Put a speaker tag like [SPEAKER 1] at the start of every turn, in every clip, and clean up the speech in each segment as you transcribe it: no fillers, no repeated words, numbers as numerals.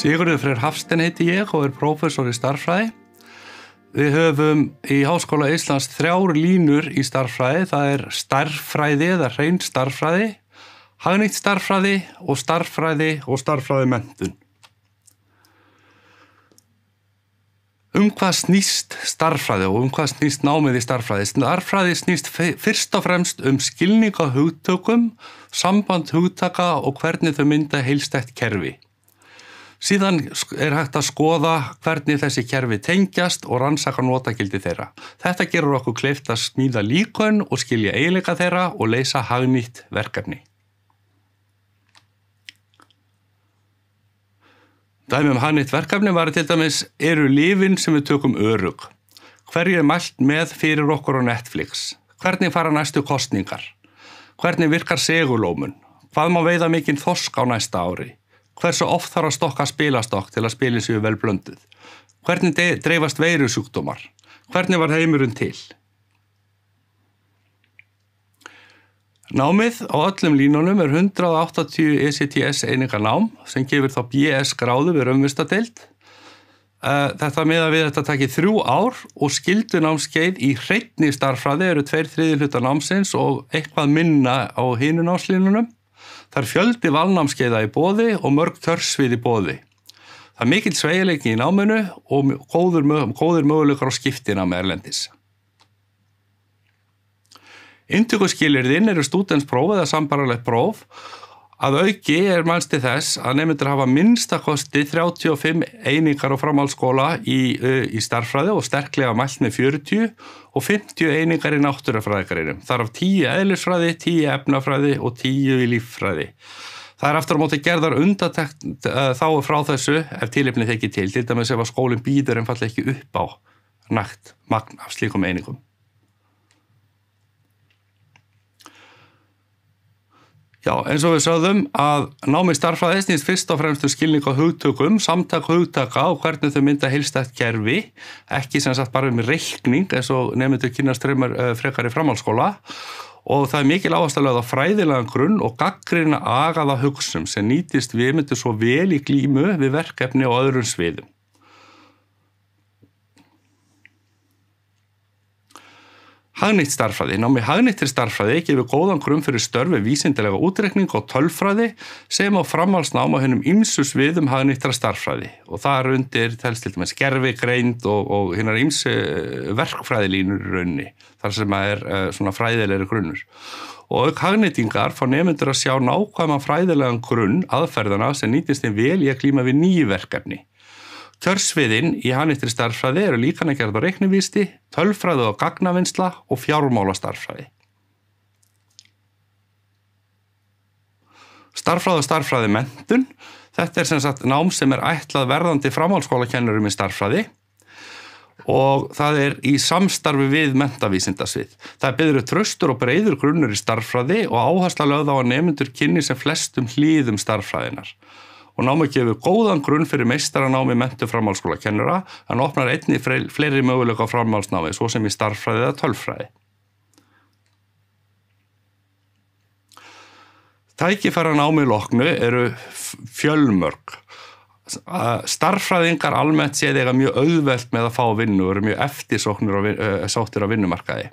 [SPEAKER 1] Sigurður Freyr Hafstein heiti ég og prófessor í stærðfræði. Við höfum í Háskóla Íslands 3 línur í stærðfræði. Það stærðfræði eða hrein stærðfræði, hagnýtt stærðfræði og stærðfræðimenntun. Hvað snýst stærðfræði og hvað snýst námið í stærðfræði? Stærðfræði snýst fyrst og fremst skilning á hugtökum, samband hugtaka og hvernig þau mynda heilstætt kerfi. Síðan hægt að skoða hvernig þessi kerfi tengjast og rannsaka notagildi þeirra. Þetta gerur okkur kleift að smíða líkön og skilja eiginleika þeirra og leysa hagnýtt verkefni. Dæmi hagnýtt verkefni var til dæmis eru lyfin sem við tökum örugg. Hverju mælt með fyrir okkur á Netflix? Hvernig fara næstu kosningar? Hvernig virkar segulómun? Hvað má veiða mikinn þorsk á næsta ári? Hversu oft þarf að stokka spilastokk til að spilin séu vel blönduð? Hvernig dreifast veirusjúkdómar? Hvernig var heimurinn til? Námið á öllum línunum 180 ECTS eininga nám sem gefur þá BS gráðu við raunvísindadeild. Þetta miðað við þetta taki 3 ár og skyldunámskeið í hreinni stærðfræði eru 2/3 hluta námsins og eitthvað minna á hinu námslínunum. Það fjöldi valnámskeiða í boði og mörg kjörsvið í boði. Það mikill sveigjanleiki í náminu og góðir möguleikar á skiptinámi erlendis. Inntökuskilyrðin eru stúdentspróf eða sambærilegt próf. Að auki mælst til þess að nemendur hafa minnstakosti 35 einingar á framhaldsskóla í stærðfræði og sterklega mælt með 40 og 50 einingar í náttúrufræðigreinum. Þar af 10 eðlisfræði, 10 efnafræði og 10 í líffræði. Það aftur á móti gerðar undatekt þá frá þessu ef tilefni þykir til dæmis ef að skólinn býður einfaldlega ekki upp á nægt magn af slíkum einingum. Já, eins og við sögðum að námi stærðfræði snýst fyrst og fremst skilning á hugtökum, samtak hugtaka og hvernig þau mynda heilstætt kerfi, ekki sem sagt bara reikning eins og nemendur kynnast frekar í framhaldsskóla og það mikil áhersla lögð á fræðilegan grunn og gagnrýna agaða hugsun sem nýtist viðmyndir svo vel í glímu við verkefni og öðrum sviðum. Hagnýtt stærðfræði. Námi hagnýttri stærðfræði gefur góðan grunn fyrir störf við vísindalega útreikning og tölfræði sem á framhaldsnám á hinum ýmsu sviðum hagnýttra stærðfræði og það undir telst til dæmis gervigreind og hinar ýmsu verkfræðilínur í rauninni, þar sem svona fræðilegri grunnur. Og auk hagnýtingar fá nemendur að sjá nákvæman fræðilegan grunn aðferðana sem nýtist þeim vel í að glíma við ný verkefni. Kjörsviðin í hagnýttri stærðfræði eru líkangerð og reiknivísindi, tölfræði og gagnavinnsla og fjármálastærðfræði. Stærðfræði og stærðfræðimenntun. Þetta sem sagt nám sem ætlað verðandi framhaldsskólakennurum í stærðfræði og það í samstarfi við menntavísindasvið. Það byggður traustur og breiður grunnur í stærðfræði og áhersla lögð á að nemendur kynni sem flestum hlíðum stærðfræðinar. Og námið gefur góðan grunn fyrir meistaranámi menntu framhaldsskólakennara en opnar einnig fleiri möguleika á framhaldsnámi, svo sem í stærðfræði eða tölfræði. Tækifæri námi loknu eru fjölmörg. Stærðfræðingar almennt séð eiga mjög auðvelt með að fá vinnu og eru mjög eftirsóttir á vinnumarkaði.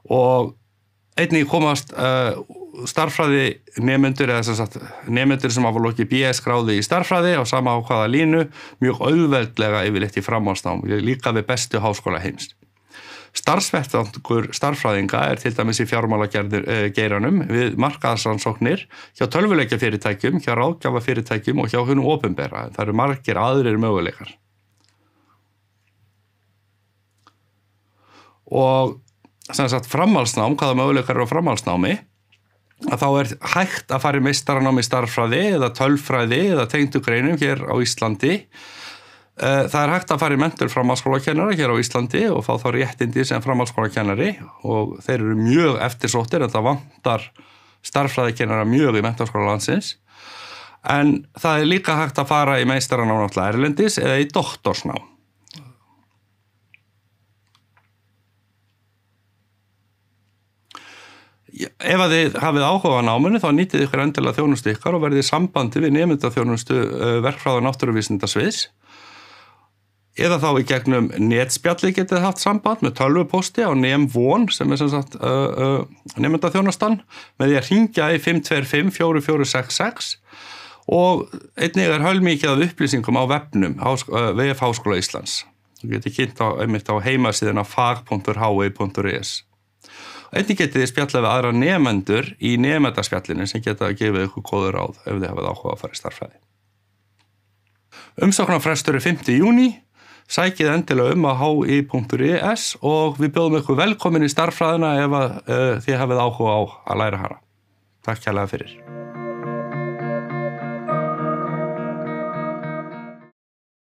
[SPEAKER 1] Og einnig komast stærðfræði nemendur sem hafa lokið BS gráðu í stærðfræði á sama á hvaða línu mjög auðveldlega yfirleitt í framhaldsnám, líka við bestu háskóla heims. Starfsvettvangur stærðfræðinga til dæmis í fjármálageiranum við markaðsrannsóknir hjá tölvuleikjafyrirtækjum, hjá ráðgjafafyrirtækjum og hjá hinum opinbera. Það eru margir aðrir möguleikar. Og sem sagt framhaldsnám, hvaða möguleikar eru á framhaldsnámi, að þá hægt að fara í meistaranám í stærðfræði eða tölfræði eða tengdu greinum hér á Íslandi. Það hægt að fara í menntun framhaldsskólakennara hér á Íslandi og fá þá réttindi sem framhaldsskólakennari og þeir eru mjög eftirsóttir en það vantar stærðfræðikennara mjög í menntaskóla landsins. En það líka hægt að fara í meistaranám náttúrulega erlendis eða í doktorsnám. Ef að þið hafið áhuga á náminu þá nýtið ykkur endilega þjónustu ykkar og verðið í sambandi við nemendaþjónustu verkfræði- og náttúruvísindasviðs eða þá í gegnum netspjalli getið haft samband með tölvupósti á NemVon sem sem sagt nemendaþjónustan með því að hringja í 525-4466 og einnig heilmikið af upplýsingum á vefnum VF Háskóla Íslands. Þú getið kynnt á heimasíðuna fag.hi.is. Einnig getið þið spjallað við aðra nemendur í nemendaspjallinu sem geta að gefa ykkur góður ráð ef þið hafið áhuga að fara í stærðfræði. Umsóknarfrestur 5. júní. Sækið endilega á hi.is og við bjóðum ykkur velkomin í stærðfræðina ef þið hafið áhuga á að læra hana. Takk kærlega fyrir.